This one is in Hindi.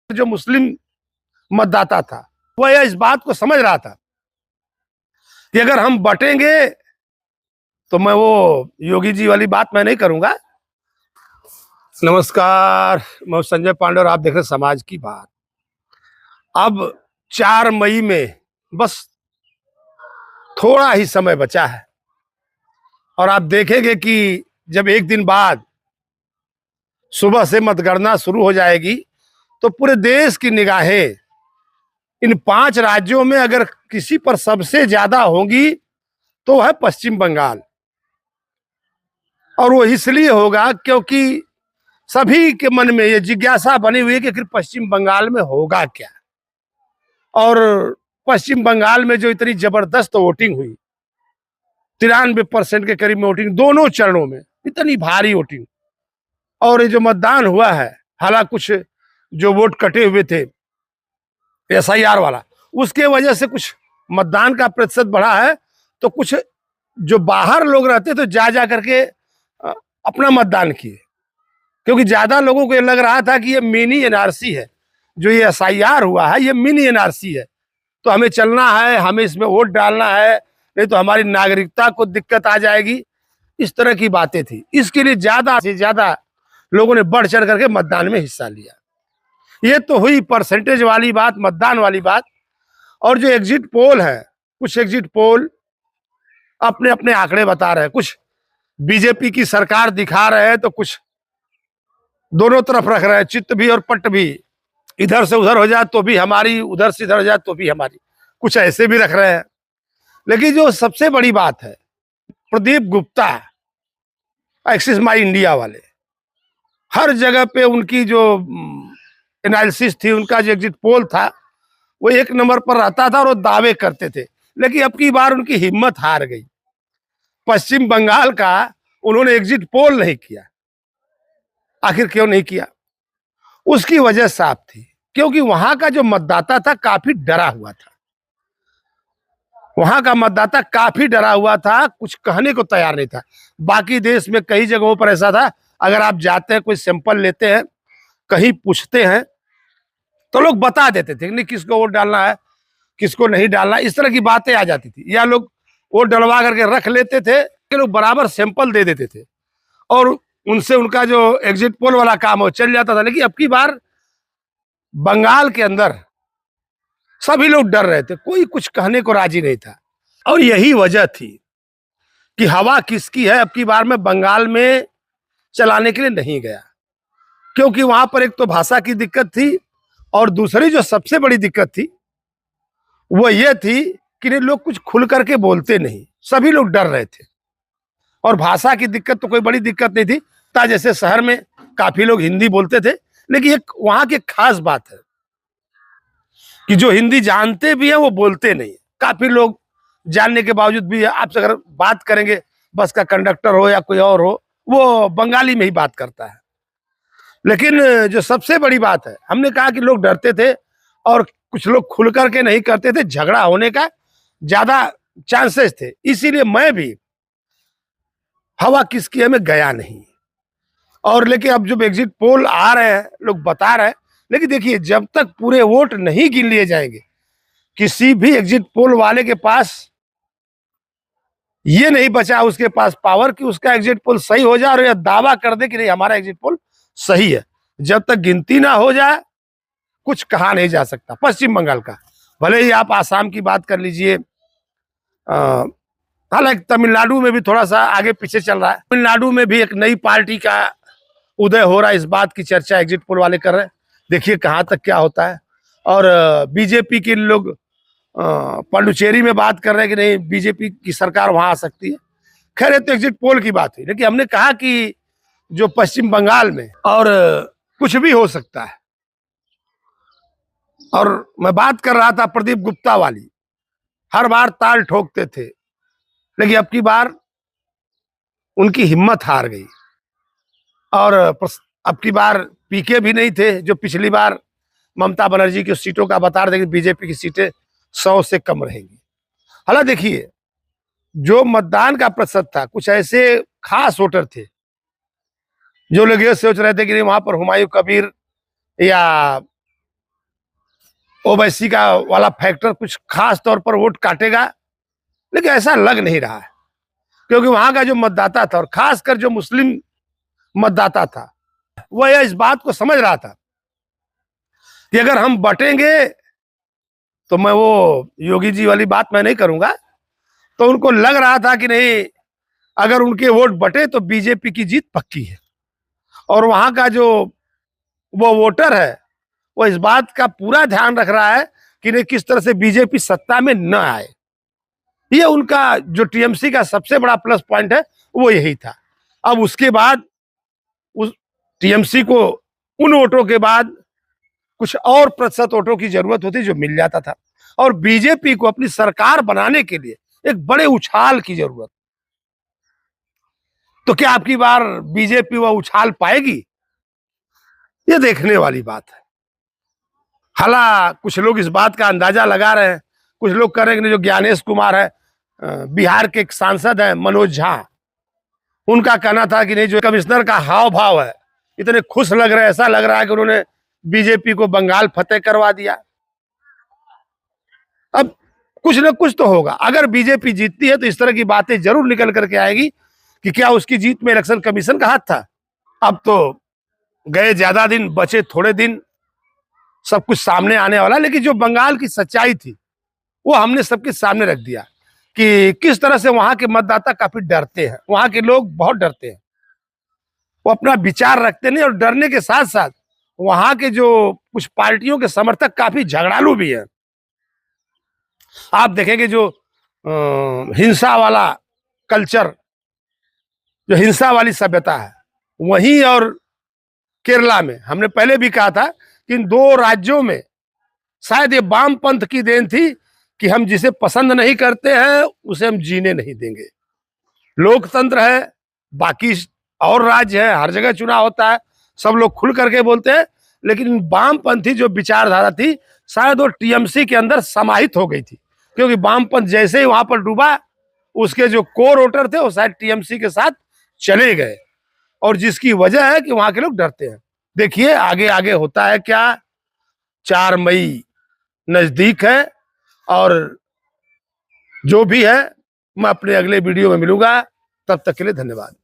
जो मुस्लिम मतदाता था वह इस बात को समझ रहा था कि अगर हम बटेंगे तो मैं वो योगी जी वाली बात मैं नहीं करूंगा। नमस्कार, मैं संजय पांडे और आप देख रहे हैं समाज की बात। अब 4 मई में बस थोड़ा ही समय बचा है और आप देखेंगे कि जब एक दिन बाद सुबह से मतगणना शुरू हो जाएगी तो पूरे देश की निगाहें इन 5 राज्यों में अगर किसी पर सबसे ज्यादा होंगी तो वह है पश्चिम बंगाल। और वो इसलिए होगा क्योंकि सभी के मन में ये जिज्ञासा बनी हुई है कि आखिर पश्चिम बंगाल में होगा क्या। और पश्चिम बंगाल में जो इतनी जबरदस्त वोटिंग हुई, 93% के करीब वोटिंग दोनों चरणों में, इतनी भारी वोटिंग। और ये जो मतदान हुआ है, हालांकि कुछ जो वोट कटे हुए थे SIR वाला, उसके वजह से कुछ मतदान का प्रतिशत बढ़ा है। तो कुछ जो बाहर लोग रहते तो जा करके अपना मतदान किए, क्योंकि ज्यादा लोगों को ये लग रहा था कि ये मिनी NRC है, जो ये SIR हुआ है ये मिनी NRC है, तो हमें चलना है, हमें इसमें वोट डालना है, नहीं तो हमारी नागरिकता को दिक्कत आ जाएगी। इस तरह की बातें थी। इसके लिए ज्यादा से ज्यादा लोगों ने बढ़ चढ़ करके मतदान में हिस्सा लिया। ये तो हुई परसेंटेज वाली बात, मतदान वाली बात। और जो एग्जिट पोल है, कुछ एग्जिट पोल अपने अपने आंकड़े बता रहे हैं, कुछ बीजेपी की सरकार दिखा रहे हैं, तो कुछ दोनों तरफ रख रहे हैं, चित्त भी और पट भी। इधर से उधर हो जाए तो भी हमारी, उधर से इधर हो जाए तो भी हमारी, कुछ ऐसे भी रख रहे हैं। लेकिन जो सबसे बड़ी बात है, प्रदीप गुप्ता, एक्सिस माई इंडिया वाले, हर जगह पे उनकी जो एनालिसिस थी, उनका जो एग्जिट पोल था, वो 1 नंबर पर रहता था और वो दावे करते थे। लेकिन अब की बार उनकी हिम्मत हार गई। पश्चिम बंगाल का उन्होंने एग्जिट पोल नहीं किया। आखिर क्यों नहीं किया? उसकी वजह साफ थी, क्योंकि वहां का जो मतदाता था काफी डरा हुआ था। वहां का मतदाता काफी डरा हुआ था, कुछ कहने को तैयार नहीं था। बाकी देश में कई जगहों पर ऐसा था, अगर आप जाते हैं, कोई सैंपल लेते हैं, कहीं पूछते हैं, तो लोग बता देते थे नहीं किसको वोट डालना है, किसको नहीं डालना, इस तरह की बातें आ जाती थी। या लोग वोट डलवा करके रख लेते थे कि लोग बराबर सैंपल दे देते थे और उनसे उनका जो एग्जिट पोल वाला काम हो चल जाता था। लेकिन अब की बार बंगाल के अंदर सभी लोग डर रहे थे, कोई कुछ कहने को राजी नहीं था। और यही वजह थी कि हवा किसकी है अब की बार में बंगाल में चलाने के लिए नहीं गया, क्योंकि वहां पर एक तो भाषा की दिक्कत थी और दूसरी जो सबसे बड़ी दिक्कत थी वो ये थी कि लोग कुछ खुल करके बोलते नहीं, सभी लोग डर रहे थे। और भाषा की दिक्कत तो कोई बड़ी दिक्कत नहीं थी, जैसे शहर में काफी लोग हिंदी बोलते थे। लेकिन एक वहां की खास बात है कि जो हिंदी जानते भी हैं वो बोलते नहीं। काफी लोग जानने के बावजूद भी आपसे अगर बात करेंगे, बस का कंडक्टर हो या कोई और हो, वो बंगाली में ही बात करता है। लेकिन जो सबसे बड़ी बात है, हमने कहा कि लोग डरते थे और कुछ लोग खुल करके नहीं करते थे, झगड़ा होने का ज्यादा चांसेस थे। इसीलिए मैं भी हवा किसकी है में गया नहीं। और लेकिन अब जब एग्जिट पोल आ रहे हैं, लोग बता रहे हैं, लेकिन देखिए जब तक पूरे वोट नहीं गिन लिए जाएंगे, किसी भी एग्जिट पोल वाले के पास ये नहीं बचा उसके पास पावर कि उसका एग्जिट पोल सही हो जाए और यह दावा कर दे कि नहीं हमारा एग्जिट पोल सही है। जब तक गिनती ना हो जाए कुछ कहा नहीं जा सकता। पश्चिम बंगाल का, भले ही आप आसाम की बात कर लीजिए, हालांकि तमिलनाडु में भी थोड़ा सा आगे पीछे चल रहा है। तमिलनाडु में भी एक नई पार्टी का उदय हो रहा है, इस बात की चर्चा एग्जिट पोल वाले कर रहे हैं। देखिए कहां तक क्या होता है। और बीजेपी के लोग पांडुचेरी में बात कर रहे हैं कि नहीं बीजेपी की सरकार वहां आ सकती है। खैर ये तो एग्जिट पोल की बात हुई, लेकिन हमने कहा कि जो पश्चिम बंगाल में और कुछ भी हो सकता है। और मैं बात कर रहा था प्रदीप गुप्ता वाली, हर बार ताल ठोकते थे, लेकिन अब की बार उनकी हिम्मत हार गई। और अब की बार पीके भी नहीं थे, जो पिछली बार ममता बनर्जी की सीटों का बता रहे थे कि बीजेपी की सीटें 100 से कम रहेंगी। हालांकि देखिए जो मतदान का प्रतिशत था, कुछ ऐसे खास वोटर थे जो लोग ये सोच रहे थे कि वहां पर हुमायूं कबीर या ओवैसी का वाला फैक्टर कुछ खास तौर पर वोट काटेगा, लेकिन ऐसा लग नहीं रहा है, क्योंकि वहां का जो मतदाता था और खासकर जो मुस्लिम मतदाता था, वह इस बात को समझ रहा था कि अगर हम बटेंगे, तो मैं वो योगी जी वाली बात मैं नहीं करूंगा, तो उनको लग रहा था कि नहीं, अगर उनके वोट बटे तो बीजेपी की जीत पक्की है। और वहां का जो वो वोटर है, वो इस बात का पूरा ध्यान रख रहा है कि नहीं, किस तरह से बीजेपी सत्ता में न आए। ये उनका जो टीएमसी का सबसे बड़ा प्लस पॉइंट है, वो यही था। अब उसके बाद उस टीएमसी को उन वोटों के बाद कुछ और प्रतिशत वोटों की जरूरत होती जो मिल जाता था, और बीजेपी को अपनी सरकार बनाने के लिए एक बड़े उछाल की जरूरत। तो क्या आपकी बार बीजेपी वह उछाल पाएगी? ये देखने वाली बात है। हालांकि कुछ लोग इस बात का अंदाजा लगा रहे हैं, कुछ लोग कह रहे हैं कि जो ज्ञानेश कुमार है, बिहार के एक सांसद है मनोज झा, उनका कहना था कि नहीं, जो कमिश्नर का हाव भाव है, इतने खुश लग रहे हैं, ऐसा लग रहा है कि उन्होंने बीजेपी को बंगाल फतेह करवा दिया। अब कुछ न कुछ तो होगा। अगर बीजेपी जीतती है तो इस तरह की बातें जरूर निकल करके आएगी कि क्या उसकी जीत में इलेक्शन कमीशन का हाथ था। अब तो गए ज्यादा दिन, बचे थोड़े दिन, सब कुछ सामने आने वाला। लेकिन जो बंगाल की सच्चाई थी, वो हमने सबके सामने रख दिया कि किस तरह से वहां के मतदाता काफी डरते हैं। वहां के लोग बहुत डरते हैं, वो अपना विचार रखते नहीं, और डरने के साथ साथ वहां के जो कुछ पार्टियों के समर्थक काफी झगड़ालू भी हैं। आप देखेंगे जो हिंसा वाला कल्चर, जो हिंसा वाली सभ्यता है, वहीं और केरला में, हमने पहले भी कहा था कि इन दो राज्यों में शायद ये वामपंथ की देन थी कि हम जिसे पसंद नहीं करते हैं उसे हम जीने नहीं देंगे। लोकतंत्र है, बाकी और राज्य है, हर जगह चुनाव होता है, सब लोग खुल करके बोलते हैं, लेकिन वामपंथी जो विचारधारा थी, शायद वो टीएमसी के अंदर समाहित हो गई थी, क्योंकि वामपंथ जैसे ही वहां पर डूबा, उसके जो कोर वोटर थे वो शायद टीएमसी के साथ चले गए, और जिसकी वजह है कि वहां के लोग डरते हैं। देखिए आगे आगे होता है क्या। 4 मई नजदीक है, और जो भी है, मैं अपने अगले वीडियो में मिलूंगा। तब तक के लिए धन्यवाद।